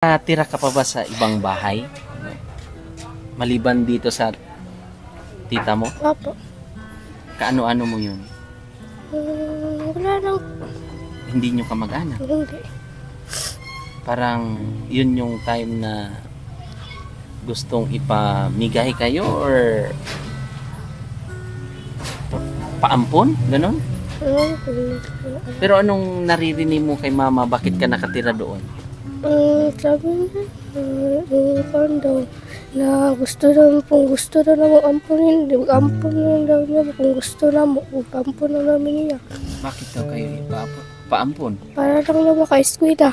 Tira ka pa ba sa ibang bahay? Maliban dito sa tita mo? Opo. Kaano-ano mo yun? Wala lang. Hindi nyo kamag-anak? Hindi. Parang yun yung time na gustong ipamigay kayo or paampon? Ganon? Pero anong naririnig mo kay mama? Bakit ka nakatira doon? Sabi niya, yung kondo, na gusto na mo ampunin, ampun na daw niya, kung gusto na mo, ampun na namin niya. Bakit daw kayo paampon? Para lang na maka-eskwela.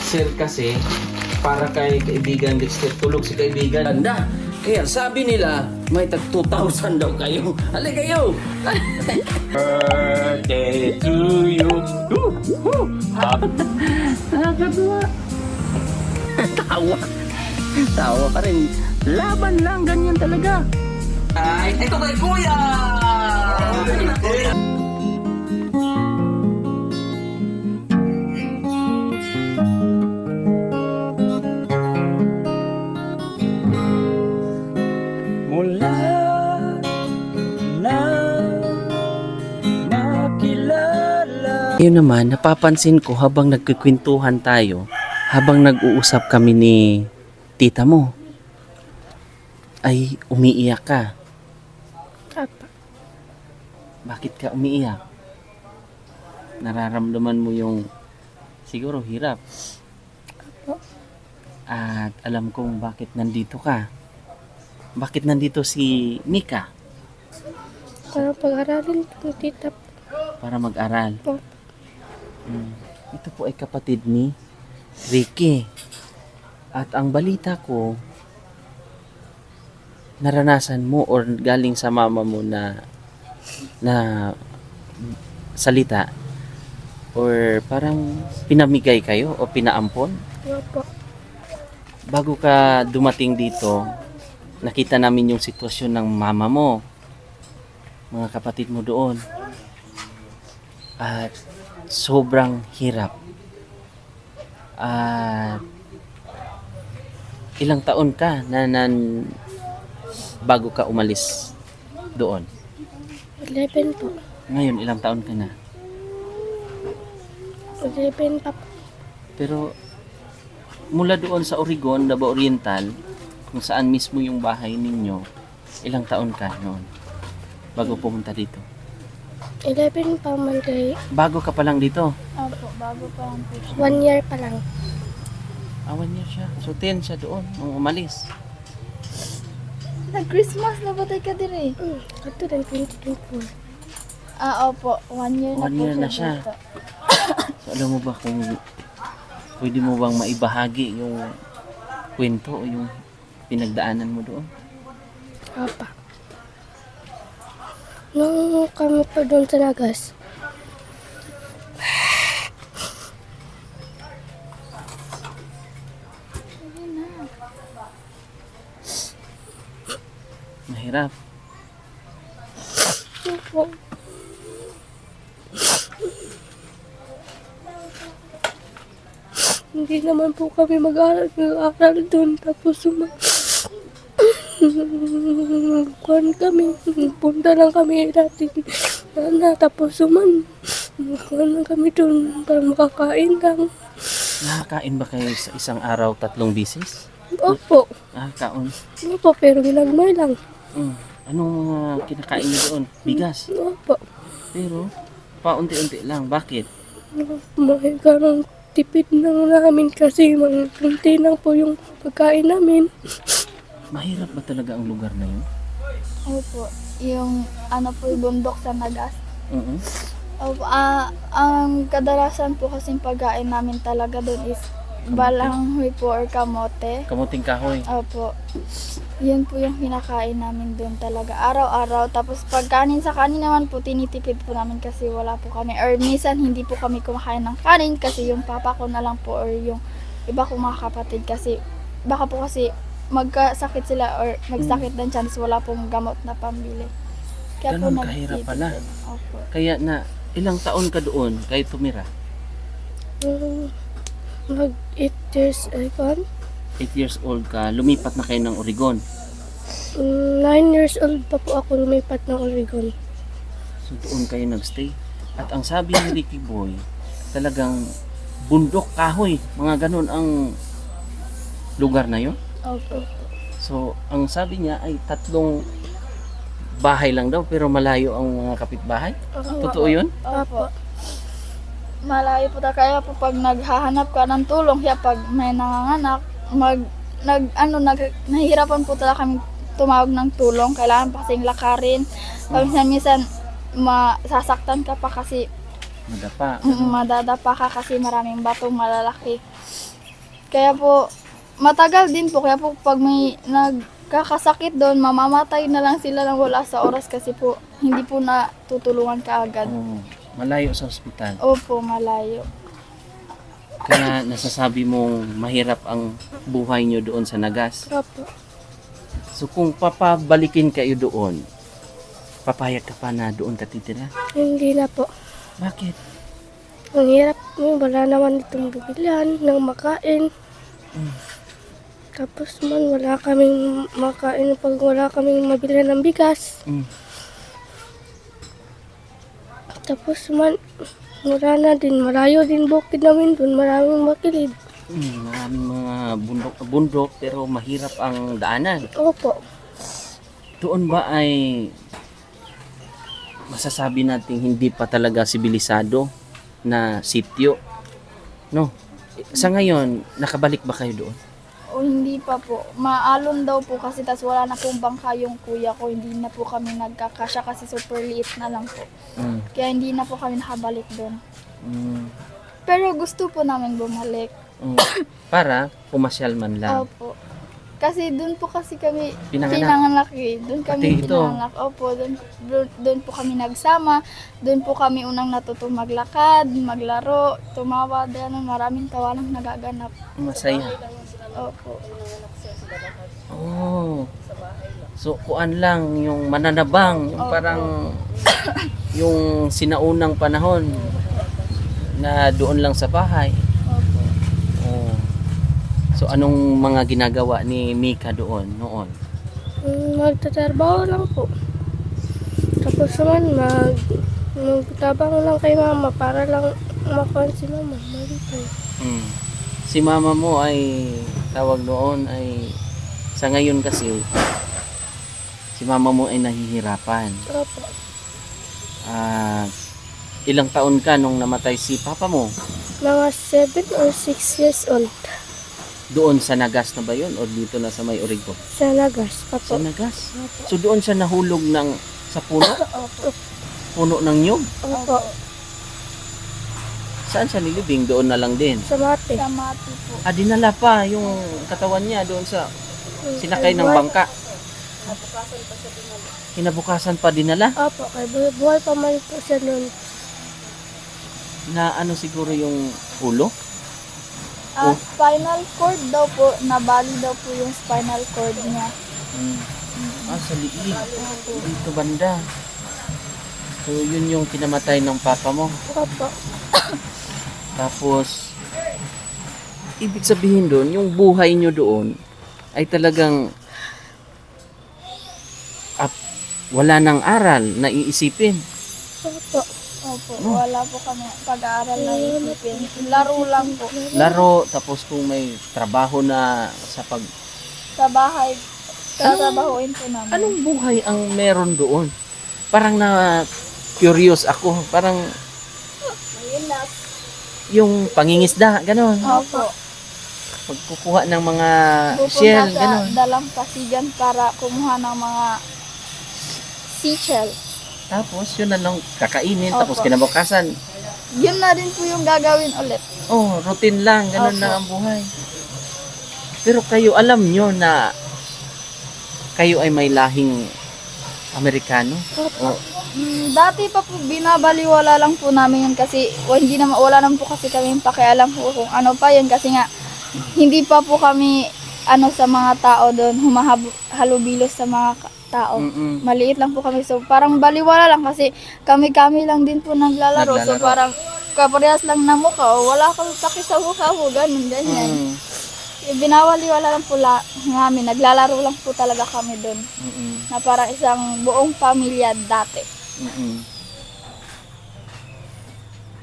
Sir kasi, para kay kaibigan Dexter, tulog si kaibigan. Ganda! Kaya sabi nila, may tag 2,000 daw kayo. Halika kayo! Birthday to you! Nakakatuwa! Tawa! Tawa pa rin. Laban lang, ganyan talaga. Ay, ito kay Kuya! Mula na makilala. Yun naman, napapansin ko habang nagkikwentuhan tayo, habang nag-uusap kami ni tita mo, ay umiiyak ka. Apa. Bakit ka umiiyak? Nararamdaman mo yung siguro hirap. Apo. At alam kong bakit nandito ka. Bakit nandito si Mika? Para pag-aralin ng tita. Para mag-aral. Opo. Ito po ay kapatid ni Ricky. At ang balita ko, naranasan mo or galing sa mama mo na salita or parang pinamigay kayo o pinaampon? Opo. Bago ka dumating dito, nakita namin yung sitwasyon ng mama mo, mga kapatid mo doon. At sobrang hirap. At ilang taon ka bago ka umalis doon? 11 po. Ngayon, ilang taon ka na? 11 pa po. Pero mula doon sa Oregon, Davao Oriental, kung saan mismo yung bahay ninyo, ilang taon ka noon bago pumunta dito? 11 pa man kay Bago ka pa lang dito? Opo, bago pa lang po siya. 1 year pa lang. 1 year siya. So 10 siya doon nung umalis. Nag-Christmas na ba tayo ka dire? Ito lang 2024. Opo. 1 year na 1 po year na siya. dito. So alam mo ba kung pwede mo bang maibahagi yung kwento o yung pinagdaanan mo doon? Apa. Nung kami pa doon sa Nagas, Mahirap. opo. Hindi naman po kami mag-aaral doon. Tapos kuhan kami. Punta lang kami dati. Tapos kuhan lang kami doon para makakain lang. Nakakain ba kayo sa isang araw 3 bisis? Opo. Kaon. Opo, pero ginagmay lang. Anong mga kinakain niyo doon? Bigas. Opo. Pero paunti-unti lang. Bakit? May karang tipid lang namin kasi kunti lang po yung pagkain namin. Mahirap ba talaga ang lugar na yun? Opo. Yung po yung bundok sa Nagas. Opo. Ang kadalasan po kasing pagkain namin talaga doon is balanghoy po or kamote. Kamuting kahoy. Opo. Yun po yung kinakain namin doon talaga. Araw-araw. Tapos pag kanin sa kanin naman po, tinitipid po namin kasi wala po kami. Or minsan hindi po kami kumakain ng kanin kasi yung papa ko na lang po or yung iba kong mga kapatid kasi baka po kasi magkasakit sila or magsakit ng chance wala pong gamot na pambili. Kaya Ganun po kahirap pala. Opo. Kaya na ilang taon ka doon kayo tumira? mag 8 years, 8 years old ka, lumipat na kayo ng Oregon. 9 years old pa po ako lumipat ng Oregon. So doon kayo nagstay. At ang sabi ni Ricky Boy, talagang bundok, kahoy, mga ganun ang lugar na yon. Opo. So ang sabi niya ay 3 bahay lang daw pero malayo ang mga kapitbahay. Totoo yun? Opo. Malayo po kaya po pag naghahanap ka ng tulong, kaya pag may nanganganak, nahihirapan po talaga kami tumawag ng tulong. Kailangan pa kasing lakarin. Minsan masasaktan ka pa kasi madadapa ka kasi maraming batong malalaki. Kaya po matagal din po, kaya po pag may nagkakasakit doon, mamamatay na lang sila ng wala sa oras kasi po hindi po natutulungan kaagad. Malayo sa ospital. Opo, malayo. Kaya nasasabi mong mahirap ang buhay nyo doon sa Nagas. Opo. So kung papabalikin kayo doon, papayag ka pa na doon ka titira? Hindi na po. Bakit? Ang hirap mo, wala naman itong bibilihan ng makain. Tapos man, wala kaming makain pag wala kaming mabilihan ng bigas. Tapos man, wala na din, malayo din bukid namin doon, maraming makilid. Maraming mga bundok pero mahirap ang daanan. Opo. Doon ba ay masasabi natin hindi pa talaga sibilisado na sityo? No? Sa ngayon, nakabalik ba kayo doon? O hindi pa po. Maalon daw po kasi tas wala na pong bangka yung kuya ko. Hindi na po kami nagkakasya kasi super liit na lang po. Kaya hindi na po kami nakabalik doon. Pero gusto po namin bumalik. Para pumasyal man lang. Opo. Kasi doon po kasi kami Pinanganak. pinanganak eh. Doon kami Pati ito. pinanganak. Opo, doon po kami nagsama. Doon po kami unang natutong maglakad, maglaro, tumawa, maraming tawanan nagaganap. Masaya. Opo. So kuan lang yung mananabang, yung parang yung sinaunang panahon na doon lang sa bahay. Opo. So anong mga ginagawa ni Mika doon noon? Magtatrabaho lang po. Tapos naman, magtabang lang kay mama para lang makuha si mama. Malipay. Si mama mo ay tawag noon ay sa ngayon kasi si mama mo ay nahihirapan. Opo. Ilang taon ka nung namatay si papa mo? Mga 7 or 6 years old. Doon sa Nagas na ba yun o dito na sa may Oregon? Sa Nagas pa Sa po. Nagas? So doon siya nahulog sa puno? Opo. Puno ng nyug? Opo. Saan siya nilibing? Doon na lang din. Sa mate. Sa mati po. Dinala pa yung katawan niya doon sa sinakay ng bangka. Kinabukasan pa dinala? Opo. Kay buhay pa man po siya noon. Na ano siguro yung ulo? Spinal cord daw po, nabali daw po yung spinal cord niya. Sa liig. Dito banda. So yun yung kinamatay ng papa mo. Opo. Tapos, ibig sabihin doon, yung buhay nyo doon ay talagang wala nang aral na iisipin. Opo. Opo, wala po kami pag-aaral na isipin. Laro lang po. Laro, tapos kung may trabaho na Sa bahay, tatrabahuin po namin. Anong buhay ang meron doon? Parang na curious ako. Parang yung pangingisda, gano'n. Opo. Pagkukuha ng mga Pupunta shell, sa gano'n. dalampasigan para kumuha ng mga seashell. Tapos yun na lang kakainin, Opo. tapos kinabukasan. Yun na rin po yung gagawin ulit. Routine lang, gano'n Opo. na ang buhay. Pero kayo, alam nyo na kayo ay may lahing Amerikano? Dati pa po binabaliwala lang po namin yun kasi wala naman po kasi kami pakialam po kung ano pa yun kasi nga hindi pa po kami sa mga tao doon humahalubilos sa mga tao. Maliit lang po kami so parang baliwala lang kasi kami lang din po naglalaro. So Naglalaro. parang kaparehas lang na mukha, o wala akong sakit sa mukha mo, ganun, ganyan. Binawali-wala lang po namin, naglalaro lang po talaga kami doon. Na parang isang buong pamilya dati.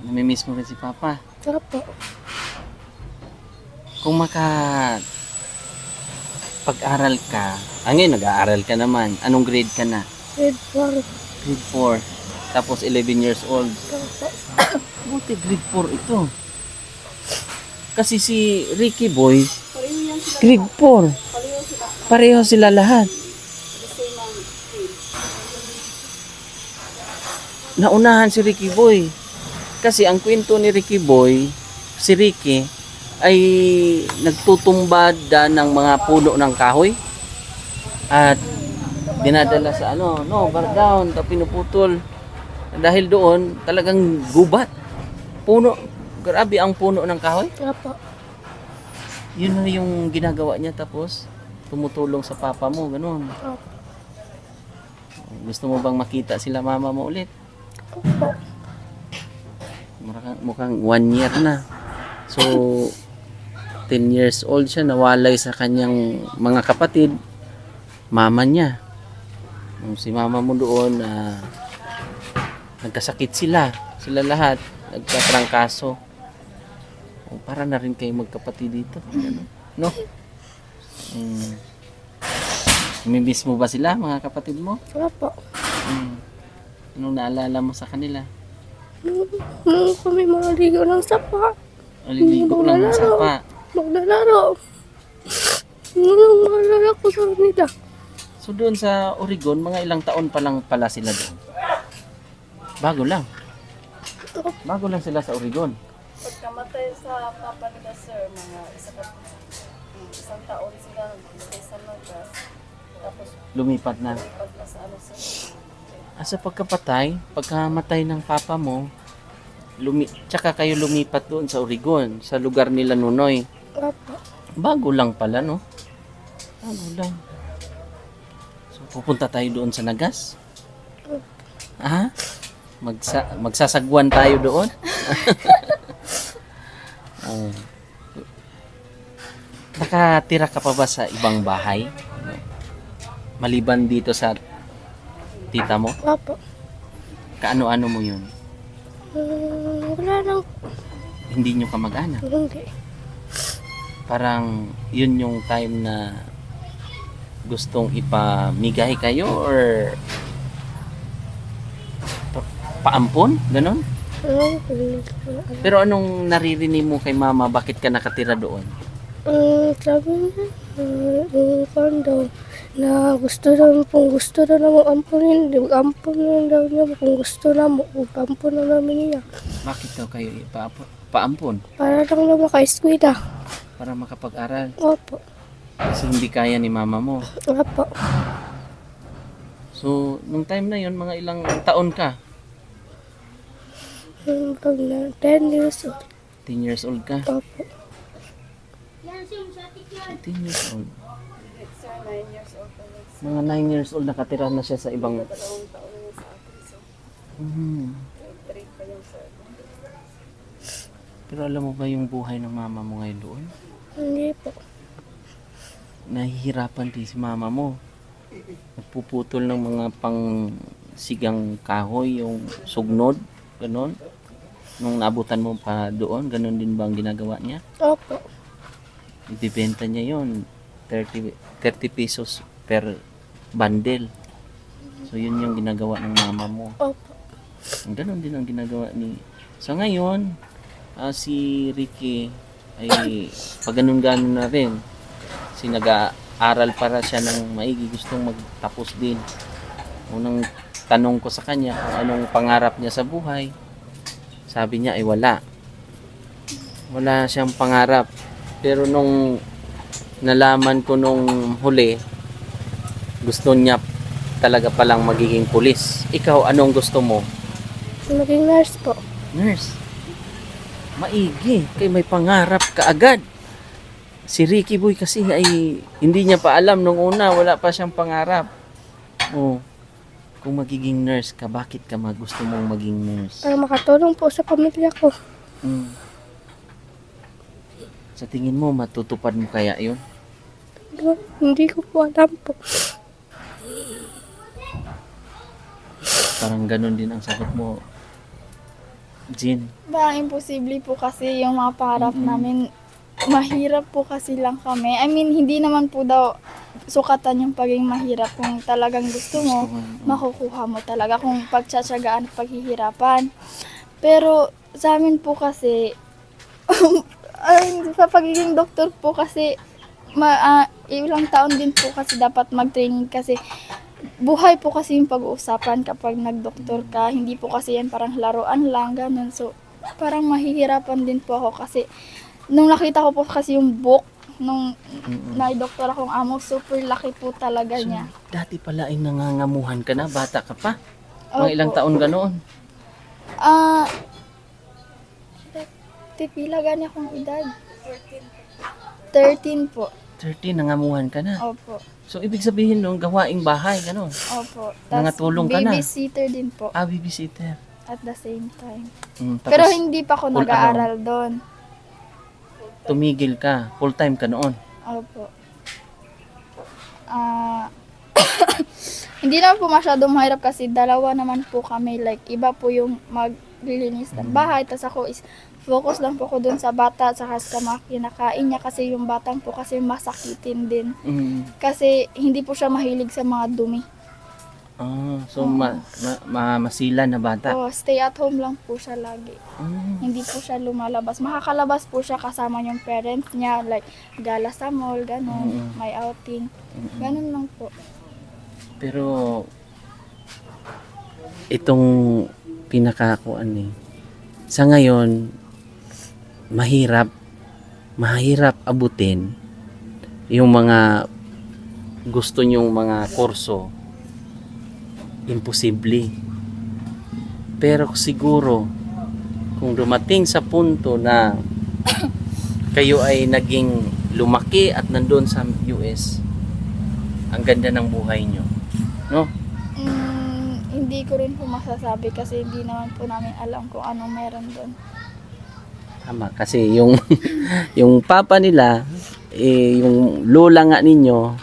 Namimiss mo rin si Papa. Opo. Kung pag-aral ka, ngayon nag-aaral ka naman, anong grade ka na? Grade 4. Grade 4. Tapos 11 years old. Opo. Buti grade 4 ito. Kasi si Ricky Boy, grade 4. Pareho sila lahat. Naunahan si Ricky Boy. Kasi ang kwento ni Ricky Boy, si Ricky, ay nagtutumbad ng mga puno ng kahoy. At dinadala sa bar down, pinuputol. Dahil doon, talagang gubat. Puno, grabe ang puno ng kahoy. Opo. Yun na yung ginagawa niya, tapos tumutulong sa papa mo, ganun. Opo. Gusto mo bang makita sila mama mo ulit? Opo. Mukhang 1 year na. So, 10 years old siya, nawalay sa kanyang mga kapatid, mama niya. Si mama mo doon, nagkasakit sila lahat, nagkatrangkaso. Para na rin kayo magkapatid dito. No? Mimiss mo ba sila, mga kapatid mo? Opo. Anong naalala mo sa kanila? Nung kami maligo ng sapa. Aliligo lang ng sapa. Maglalaro. Nung maalala ko sa kanila. So doon sa Oregon, mga ilang taon pa lang pala sila doon? Bago lang. Bago lang sila sa Oregon. Pagkamatay sa papa nila, sir, mga isang taon sila sa Nagas. Tapos Lumipat na. pag nasa sir. Sa pagkamatay ng papa mo, tsaka kayo lumipat doon sa Oregon, sa lugar nila Nunoy. Opo. Bago lang pala, no? Bago lang. So, pupunta tayo doon sa Nagas? Ha? Magsasagwan tayo doon? Nakatira ka pa ba sa ibang bahay? Maliban dito sa tita mo? Opo. Kaano-ano mo yun? Wala lang. Hindi nyo kamag-anak? Hindi. Parang yun yung time na gustong ipamigay kayo or paampon? Ganon? Pero anong naririnig mo kay mama? Bakit ka nakatira doon? Sabi niya, yung kondo, na gusto na mo ampunin. Ampun na daw niya kung gusto na mo. Ampun na namin niya. Bakit daw kayo paampon? Para lang na maka-eskwela. Para makapag-aral? Opo. Kasi hindi kaya ni mama mo. Opo. So, nung time na yon, mga ilang taon ka? Pag na 10 years old. 10 years old ka? Opo. 10 years old. Sir, 9 years old pa lang. Mga 9 years old, nakatira na siya sa ibang... Dalawang taon na sa akin. So, Mhm. 3 pa yung sir. Pero alam mo ba yung buhay ng mama mo ngayon doon? Hindi po. Nahihirapan din si mama mo. Nagpuputol ng mga pang-sigang kahoy, yung sugnod, ganon. Nung naabutan mo pa doon, ganon din ba ang ginagawa niya? Opo. Ibibenta niya yon 30 pesos per bundle. So yun yung ginagawa ng mama mo. Opo. Ganon din ang ginagawa ni... So ngayon, si Ricky ay pag ganun-ganon na rin. Kasi nag-aaral para siya ng maigi, gustong magtapos din. Unang tanong ko sa kanya kung anong pangarap niya sa buhay, sabi niya ay wala. Wala siyang pangarap. Pero nung nalaman ko nung huli, gusto niya talaga palang magiging pulis. Ikaw, anong gusto mo? Maging nurse po. Nurse. Maigi, kay may pangarap ka agad. Si Ricky Boy kasi ay hindi niya pa alam nung una, wala pa siyang pangarap. Oh. Kung magiging nurse ka, bakit ka gusto mong maging nurse? Para makatulong po sa pamilya ko. Mm. Sa tingin mo, matutupad mo kaya yun? Hindi ko po alam po. Parang ganun din ang sagot mo, Jean. Parang imposible po kasi yung mga pangarap namin. Mahirap po kasi lang kami. I mean, hindi naman po daw sukatan yung pagiging mahirap. Kung talagang gusto mo, makukuha mo talaga kung pagtsatsagaan at paghihirapan. Pero sa amin po kasi, sa pagiging doktor po kasi, ilang taon din po kasi dapat mag-training kasi buhay po kasi yung pag-uusapan kapag nag-doktor ka. Hindi po kasi yan parang laruan lang, ganun. So, parang mahihirapan din po ako kasi nung nakita ko po kasi yung book nung na-doktor akong amo, super laki po talaga So, niya. dati pala ay nangangamuhan ka na, bata ka pa. Mga ilang taon ka noon? Tipila gani akong edad. 13 po. 13, nangamuhan ka na. Opo. So, ibig sabihin nung gawaing bahay, gano'n. Opo. Nangatulong ka na. Babysitter din po Babysitter. at the same time. Tapos, Pero hindi pa ako full nag-aaral doon. tumigil ka. Full-time ka noon. Opo. Hindi naman po masyadong mahirap kasi dalawa naman po kami. Like, iba po yung maglilinis ng bahay. Tapos ako is focus lang po ko dun sa bata at saka sa mga kinakain niya kasi yung batang po kasi masakitin din. Kasi hindi po siya mahilig sa mga dumi. So, masila na bata. Stay at home lang po siya lagi. Hindi po siya lumalabas. Makakalabas po siya kasama yung parents niya. Like, gala sa mall, ganun. May outing. Ganun lang po. Pero, itong pinakakuan sa ngayon, mahirap abutin yung mga gusto nyong mga kurso. Imposible. Pero siguro, kung dumating sa punto na kayo ay naging lumaki at nandun sa US, ang ganda ng buhay nyo. No? Hindi ko rin po masasabi kasi hindi naman po namin alam kung anong meron doon. Tama. Kasi yung, yung papa nila, yung lola nga ninyo,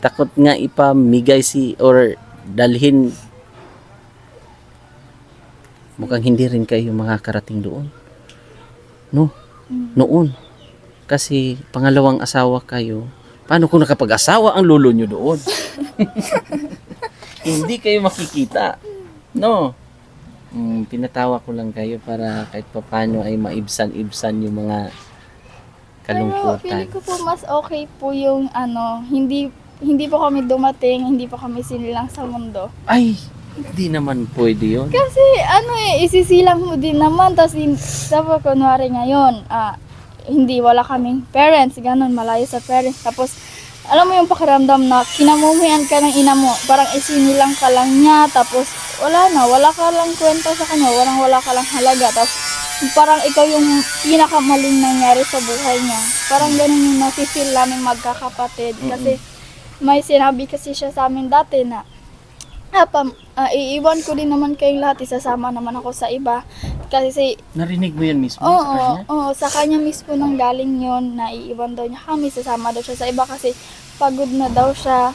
takot nga ipamigay or dalhin. Mukhang hindi rin kayo makakarating doon. No? Noon. Kasi pangalawang asawa kayo. Paano kung nakapag-asawa ang lolo nyo doon? Hindi kayo makikita. No? Pinatawa ko lang kayo para kahit paano ay maibsan-ibsan yung mga kalungkutan. Pero feeling ko po mas okay po yung hindi po kami dumating, hindi po kami sinilang sa mundo. Ay, hindi naman pwede yun. Kasi isisilang mo din naman. Tapos sabi kunwari ngayon, hindi, wala kaming parents, ganun, malayo sa parents. Tapos, alam mo yung pakiramdam na kinamumuhian ka ng ina mo, parang isinilang ka lang niya, tapos wala ka lang kwenta sa kanya, wala ka lang halaga. Tapos, parang ikaw yung pinakamaling nangyari sa buhay niya. Parang ganun yung nafe-feel namin magkakapatid. Kasi, may sinabi kasi siya sa amin dati na, iiwan ko din naman kayong lahat, isasama naman ako sa iba. Kasi narinig mo yan mismo sa kanya? Oo, sa kanya mismo nang galing yon na iiwan daw niya kami, sasama daw siya sa iba kasi pagod na daw siya.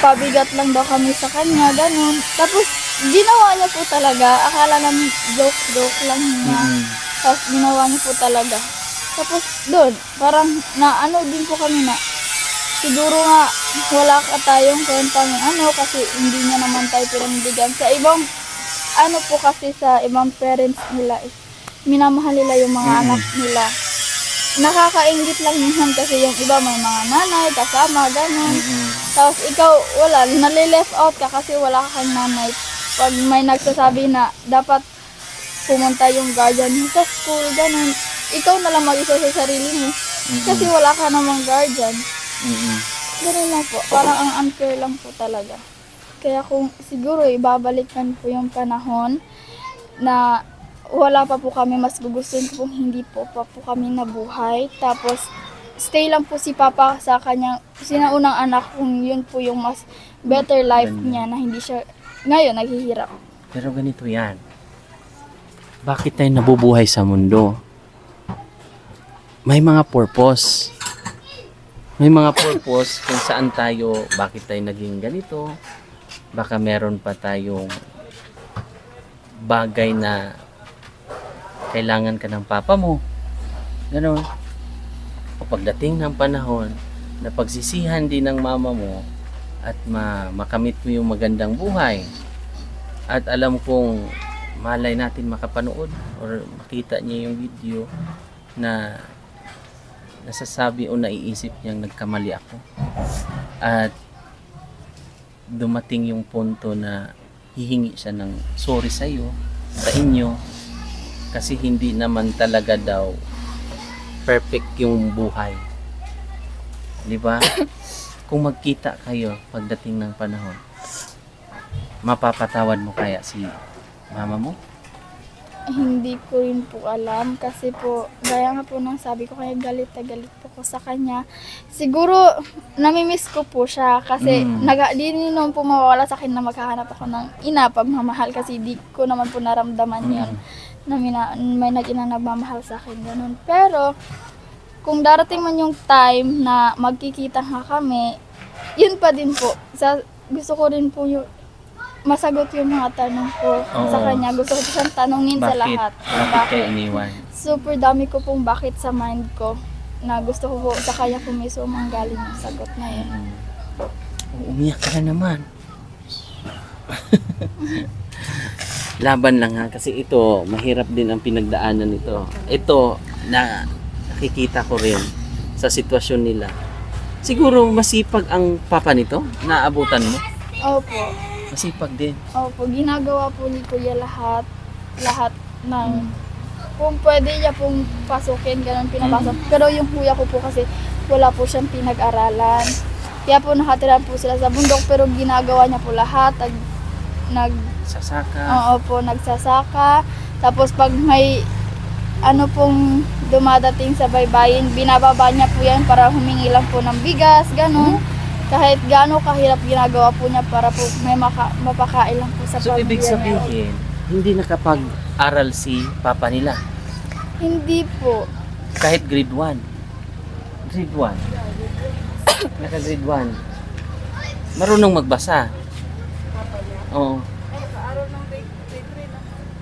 Pabigat lang daw kami sa kanya, ganun. Tapos, ginawa niya po talaga. Akala namin joke lang niya. Tapos, ginawa niya po talaga. Tapos, doon, parang din po kami na siguro nga wala ka tayong kwenta ng kasi hindi niya naman tayo pinangbigyan. Sa ibang po kasi sa ibang parents nila minamahal nila yung mga anak nila. Nakakaingit lang minsan kasi yung iba may mga nanay, kasama, gano'n. Tapos ikaw wala, nalileft out ka kasi wala kang nanay. Pag may nagsasabi na dapat pumunta yung guardian mo sa school, gano'n. Ikaw na lang mag-isa sa sarili mo. Kasi wala ka namang guardian. Gano'n lang po. Parang ang unfair lang po talaga. Kaya kung siguro ibabalikan po yung panahon na wala pa po kami, mas gugustuhin po hindi po pa po kami nabuhay. Tapos stay lang po si Papa sa kanyang sinaunang anak kung yun po yung mas better life niya na hindi siya ngayon naghihirap. Pero ganito yan. Bakit tayo nabubuhay sa mundo? May mga purpose. May mga purpose kung saan tayo, bakit tayo naging ganito. Baka meron pa tayong bagay na kailangan ka ng papa mo. Ganon. O pagdating ng panahon na pagsisihan din ng mama mo at makamit mo yung magandang buhay. At alam kong malay natin makapanood or makita niya yung video na nasasabi o naiisip niyang nagkamali ako. At dumating yung punto na hihingi siya ng sorry sa iyo, sa inyo, kasi hindi naman talaga daw perfect yung buhay. Di ba? Kung magkita kayo pagdating ng panahon, mapapatawad mo kaya si mama mo? Hindi ko rin po alam kasi po, gaya nga po nang sabi ko kaya galit na galit po ko sa kanya. Siguro, namimiss ko po siya kasi di naman po mawawala sa akin na maghahanap ako ng ina pagmamahal kasi di ko naman po naramdaman yun na may nag-ina nagmamahal sa akin. Ganun. Pero, kung darating man yung time na magkikita nga kami, yun pa din po. Gusto ko rin po yung masagot yung mga tanong ko sa kanya. Gusto ko siyang tanongin sa lahat. Bakit kayo iniwan? Super dami ko pong bakit sa mind ko na gusto ko po sa kanya po mismo manggaling yung sagot na yun. Umiyak ka na naman. Laban lang ha, kasi ito, mahirap din ang pinagdaanan nito. Ito, nakikita ko rin sa sitwasyon nila. Siguro masipag ang papa nito, naabutan mo? Opo. Masipag din. Opo, ginagawa po ni Kuya lahat ng kung pwede niya pong pasukin, ganun pinapasok. Pero yung kuya ko po kasi wala po siyang pinag-aralan. Kaya po nakatira po sila sa bundok pero ginagawa niya po lahat. Sasaka. Oo po, nagsasaka. Tapos pag may pong dumadating sa baybayin, binababa niya po yan para humingi lang po ng bigas, ganun. Kahit gaano kahirap ginagawa po niya para po may mapakain lang po sa So, pamilya ibig sabihin, hindi nakapag-aral si papa nila? Hindi po. Kahit grade 1? Grade 1? Naka-grade 1? Marunong magbasa? Oo.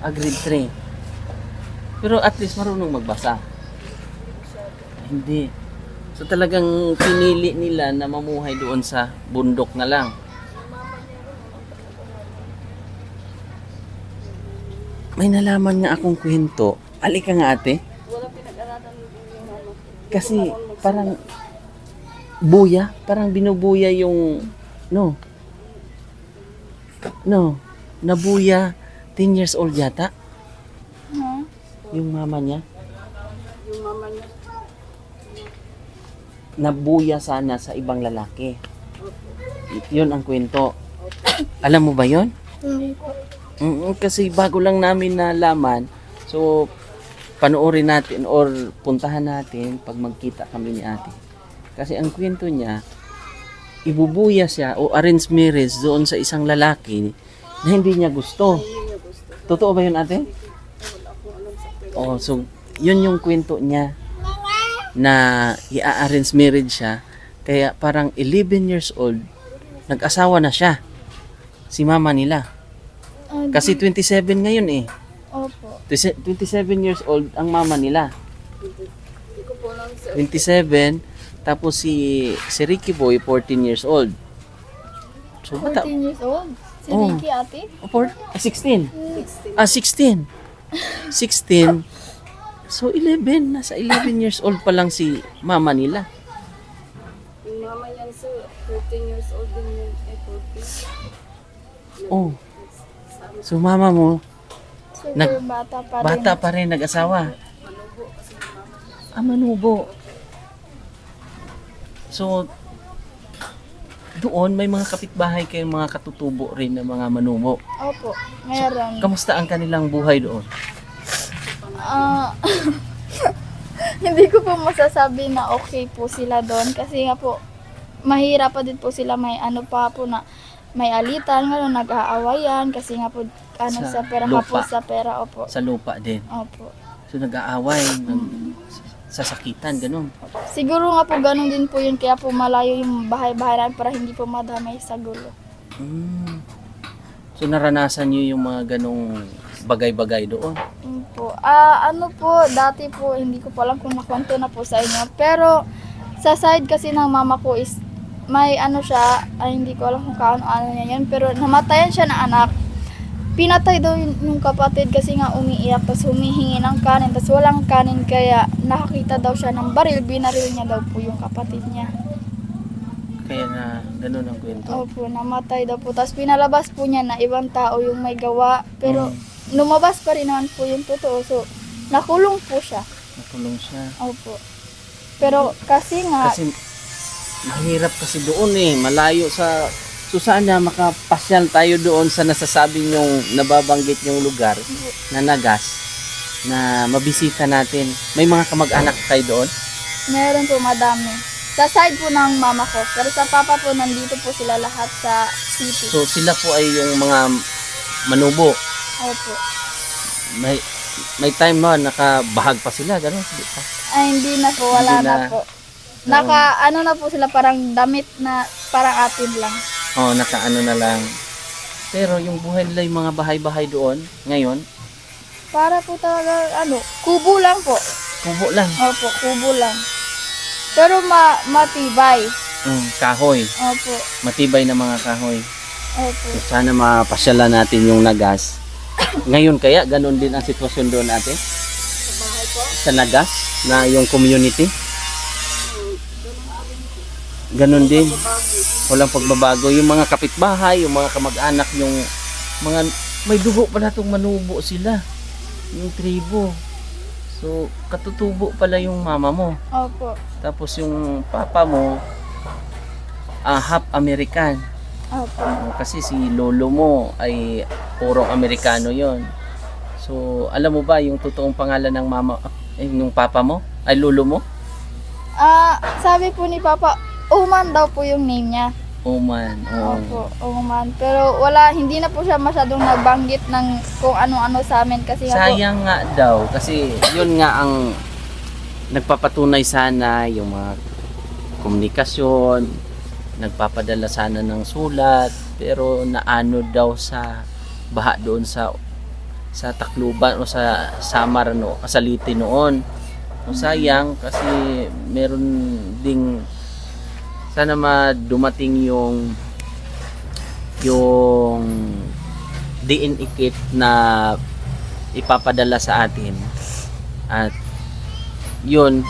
Grade 3? Pero at least marunong magbasa? Hindi. So talagang pinili nila na mamuhay doon sa bundok na lang. May nalaman nga akong kwento. Alika nga ate. Kasi parang parang binubuya yung nabuya 10 years old yata. Yung mama niya. Nabuya sana sa ibang lalaki. Yun ang kwento. Alam mo ba yun? Hindi po. Kasi bago lang namin nalaman, so panoorin natin or puntahan natin pag magkita kami ni ate. Kasi ang kwento niya, ibubuya siya o arrange marriage doon sa isang lalaki na hindi niya gusto. Totoo ba yun ate? Oh, so yun yung kwento niya. Na i-arrange marriage siya, kaya parang 11 years old, nag-asawa na siya, si mama nila. Kasi 27 ngayon eh. Opo. 27 years old ang mama nila. 27, tapos si Ricky Boy, 14 years old. So, 14 years old? Si Ricky ate? 16. 16. 16. So, 11. Nasa 11 years old pa lang si mama nila. Yung mama yan, sir, 13 years old din yun, 14. Oh. So, mama mo, Super bata pa rin. bata pa rin, nag-asawa. Manubo. So, doon may mga kapitbahay kayong mga katutubo rin na mga manubo. Opo, meron. Kamusta ang kanilang buhay doon? Hindi ko po masasabi na okay po sila doon kasi nga po mahirap pa din po sila, may ano pa po na may alitan, nga nag-aawayan kasi nga po ano Sa sa pera lupa. hapos sa pera, opo. Sa lupa din. Opo. So nag-aaway, sasakitan, ganun. Siguro nga po ganun din po yun kaya po malayo yung bahay-bahay namin para hindi po madamay sa gulo. Mm. So naranasan niyo yung mga ganong bagay-bagay doon? Po. Ano po, dati po hindi ko pa alam kung nakwento na po sa inyo. Pero sa side kasi ng mama ko is may ano siya, hindi ko alam kung kaano-ano niya yan, pero namatayan siya na anak. Pinatay daw yung kapatid kasi nga umiiyak, tapos humihingi ng kanin, tapos walang kanin, kaya nakakita daw siya ng baril, binaril niya daw po yung kapatid niya. Kaya na ganun ang kwento. Opo, namatay daw po. Tapos pinalabas po niya na ibang tao yung may gawa, pero lumabas pa rin naman po yung totoo, so nakulong po siya. Nakulong siya. Opo. Pero kasi nga, Kasi mahirap kasi doon malayo sa... So sana makapasyal tayo doon sa nasasabing yung nababanggit yung lugar na Nagas na mabisita natin. May mga kamag-anak kayo doon? meron po madami. Sa side po ng mama ko, pero sa papa po nandito po sila lahat sa city. So sila po ay yung mga manubo. Opo. May time na nakabahag pa sila, gano'n. Ay, hindi na po, wala Hindi na na. po. Ano na po sila, parang damit na parang atin lang. Oh, nakaano na lang. Pero yung buhay nila, yung mga bahay-bahay doon, ngayon, Para po talaga, kubo lang po. kubo lang. Opo, kubo lang. Pero matibay. Kahoy. Opo, Matibay na mga kahoy. opo. So, sana mapasyalan natin yung Nagas. Ngayon kaya, ganun din ang sitwasyon doon natin? Sa Nagas, na yung community? Ganun din. Walang pagbabago. Yung mga kapitbahay, yung mga kamag-anak, yung mga... May dugo pala itong manubo sila. Yung tribo. So, katutubo pala yung mama mo. Opo, Tapos yung papa mo, half American. opo. Kasi si lolo mo ay purong Amerikano yon. So, alam mo ba yung totoong pangalan ng mama, ng papa mo? Ay, lolo mo? Sabi po ni Papa, Oman daw po yung name niya. Oman. Oh. Opo, Oman. Pero hindi na po siya masyadong nagbanggit ng kung ano-ano sa amin kasi nga po, Sayang nga daw kasi yun nga ang nagpapatunay sana yung mga komunikasyon, nagpapadala sana ng sulat, pero naano daw sa baha doon sa Tacloban o sa Samar sa Liti noon. So, sayang kasi meron ding sana dumating yung DNA kit na ipapadala sa atin at yun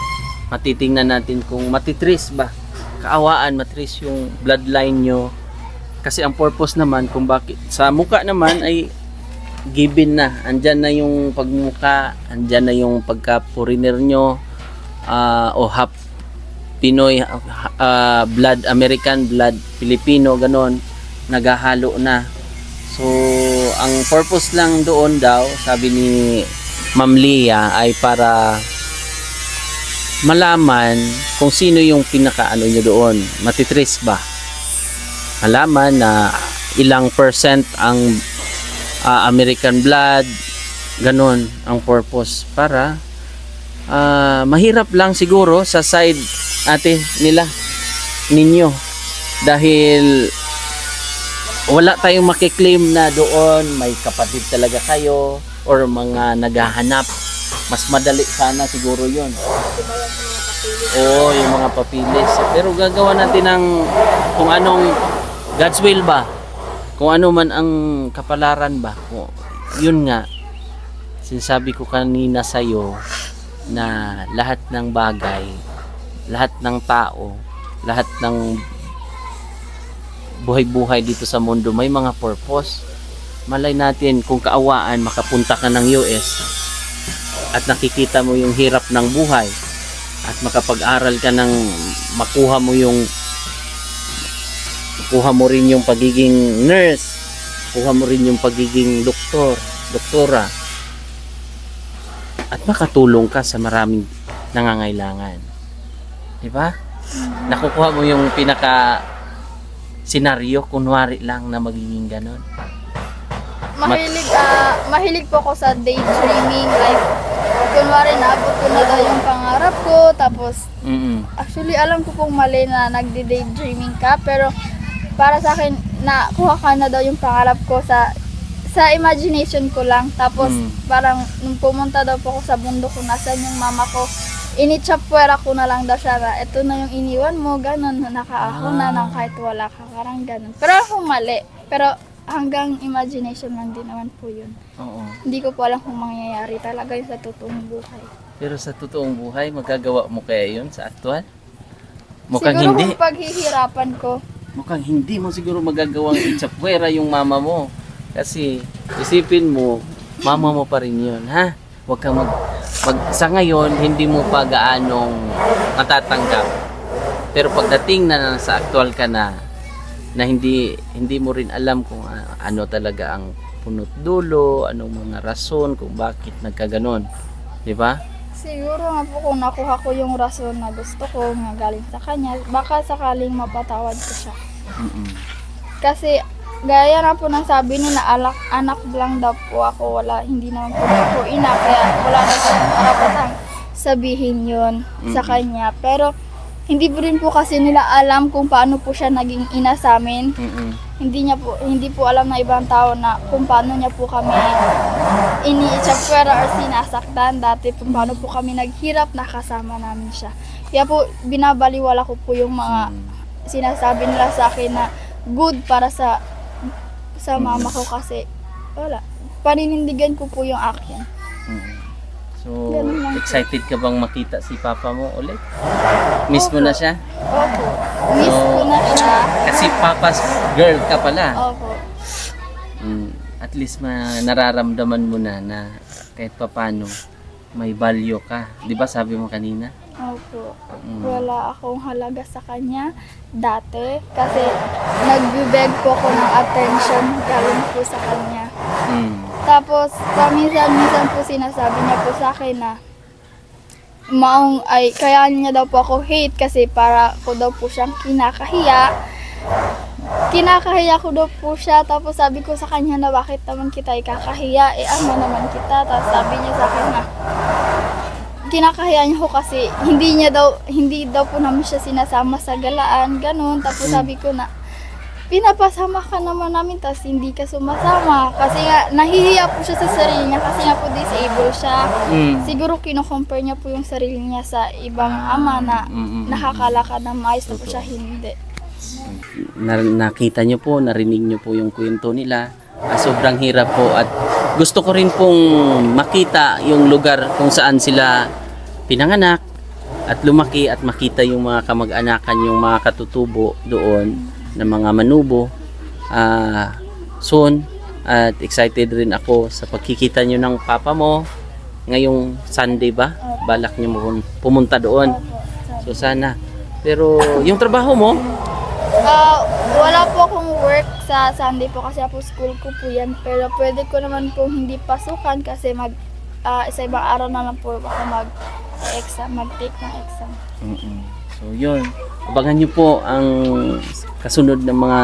matitingnan natin kung matitris ba, kaawaan matris yung bloodline nyo kasi ang purpose naman kung bakit sa muka naman ay given na, andyan na yung pagmuka, andyan na yung pagka-foreigner nyo o half Pinoy blood, American blood, Filipino, ganon, naghahalo na. So, ang purpose lang doon daw, sabi ni Ma'am Lia, ay para malaman kung sino yung pinaka-ano nyo doon. Matitrace ba? Malaman na ilang percent ang American blood, ganon ang purpose para mahirap lang siguro sa side ninyo dahil wala tayong makiklaim na doon may kapatid talaga kayo or mga naghahanap. Mas madali sana siguro yun. Oo, yung mga papilis. Pero gagawa natin ng kung anong God's will ba, kung ano man ang kapalaran ba. Yun nga, sinasabi ko kanina sa'yo na lahat ng bagay, lahat ng tao, lahat ng buhay-buhay dito sa mundo may mga purpose. Malay natin kung kaawaan makapunta ka ng US at nakikita mo yung hirap ng buhay at makapag-aral ka ng makuha mo rin yung pagiging nurse, kuha mo rin yung pagiging doktora at makatulong ka sa maraming nangangailangan. Di ba? Nakukuha mo yung pinaka senaryo, kunwari lang na magiging ganon. Mahilig po ako sa daydreaming, like kunwari naabot ko na daw yung pangarap ko, tapos actually alam ko pong mali na nagdi-daydreaming ka, pero para sa akin nakuha ka na daw yung pangarap ko sa imagination ko lang. Tapos parang nung pumunta daw po ako sa bundok kung nasan yung mama ko, initsapwera ko na lang daw siya na ito na yung iniwan mo, ganun, nakaahon na nang kahit wala ka, parang ganun. Pero ako mali, pero hanggang imagination lang din naman po yun. Oo. Hindi ko po alam kung mangyayari talaga yun sa totoong buhay. Pero sa totoong buhay, magagawa mo kaya yun sa aktual? Mukhang Siguro hindi. kung paghihirapan ko, Mukhang hindi mo siguro magagawang itsapwera yung mama mo. Kasi isipin mo, mama mo pa rin yun, ha? Huwag kang sa ngayon, hindi mo pa gaanong matatanggap. Pero pagdating na sa aktual ka na hindi mo rin alam kung ano talaga ang punot dulo, anong mga rason kung bakit nagkaganon. Di ba? siguro nga po kung nakuha ko yung rason na gusto ko nga galing sa kanya, baka sakaling mapatawad ko siya. Kasi gaya na po ng sabi niya na anak lang daw po ako, hindi naman po ako ina, kaya wala na po karapatang sabihin yun sa kanya. Pero hindi po rin po kasi nila alam kung paano po siya naging ina sa amin. Hindi po alam na ibang tao na kung paano niya po kami ini-chapwera or sinasaktan dati, kung paano po kami naghirap na kasama namin siya. Kaya po binabaliwala ko po yung mga sinasabi nila sa akin na good para sa mama ko, kasi wala, paninindigan ko po yung akin. So, excited ka bang makita si papa mo ulit? Miss mo na siya? Opo. Miss ko na siya. Kasi papa's girl ka pala. Opo. At least nararamdaman mo na kahit papano may value ka. Di ba sabi mo kanina? Opo. Wala akong halaga sa kanya dati kasi nagbibeg po ako ng attention galing po sa kanya. Tapos paminsan-minsan po sinasabi niya po sa akin na kaya niya daw po ako hate kasi para ko daw po siyang kinakahiya. Kinakahiya ko daw po siya, tapos sabi ko sa kanya na bakit naman kita ikakahiya, ano naman kita. Tapos sabi niya sa akin na kinakahiya niya ko kasi hindi daw po namin siya sinasama sa galaan, ganun. Tapos sabi ko na pinapasama ka naman namin tapos hindi ka sumasama kasi nga nahihiya po siya sa sarili niya kasi nga po disabled siya. Siguro kino-compare niya po yung sarili niya sa ibang ama na nakakalakad na maayos, tapos siya hindi. Nakita niyo po, narinig niyo po yung kwento nila. Sobrang hirap po at gusto ko rin pong makita yung lugar kung saan sila pinanganak at lumaki at makita yung mga kamag-anakan, yung mga katutubo doon na mga manubo soon. At excited rin ako sa pagkikita nyo ng papa mo ngayong Sunday ba? Balak nyo mo pumunta doon. So sana. Pero yung trabaho mo? Wala po akong work sa Sunday po kasi po school ko po yan, pero pwede ko naman pong hindi pasukan kasi sa ibang araw na lang po ako mag-take ng exam. So yun, abangan nyo po ang kasunod ng mga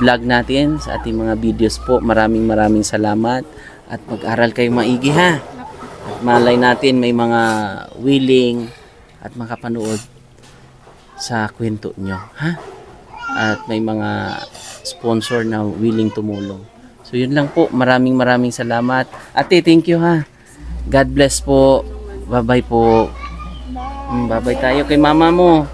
vlog natin sa ating mga videos po. Maraming salamat at mag-aral kayo maigi, ha. At malay natin may mga willing at makapanood sa kwento nyo, ha. At may mga sponsor na willing tumulong. So yun lang po, maraming salamat. Ate, thank you, ha. God bless po. Bye-bye po. Bye-bye tayo kay mama mo.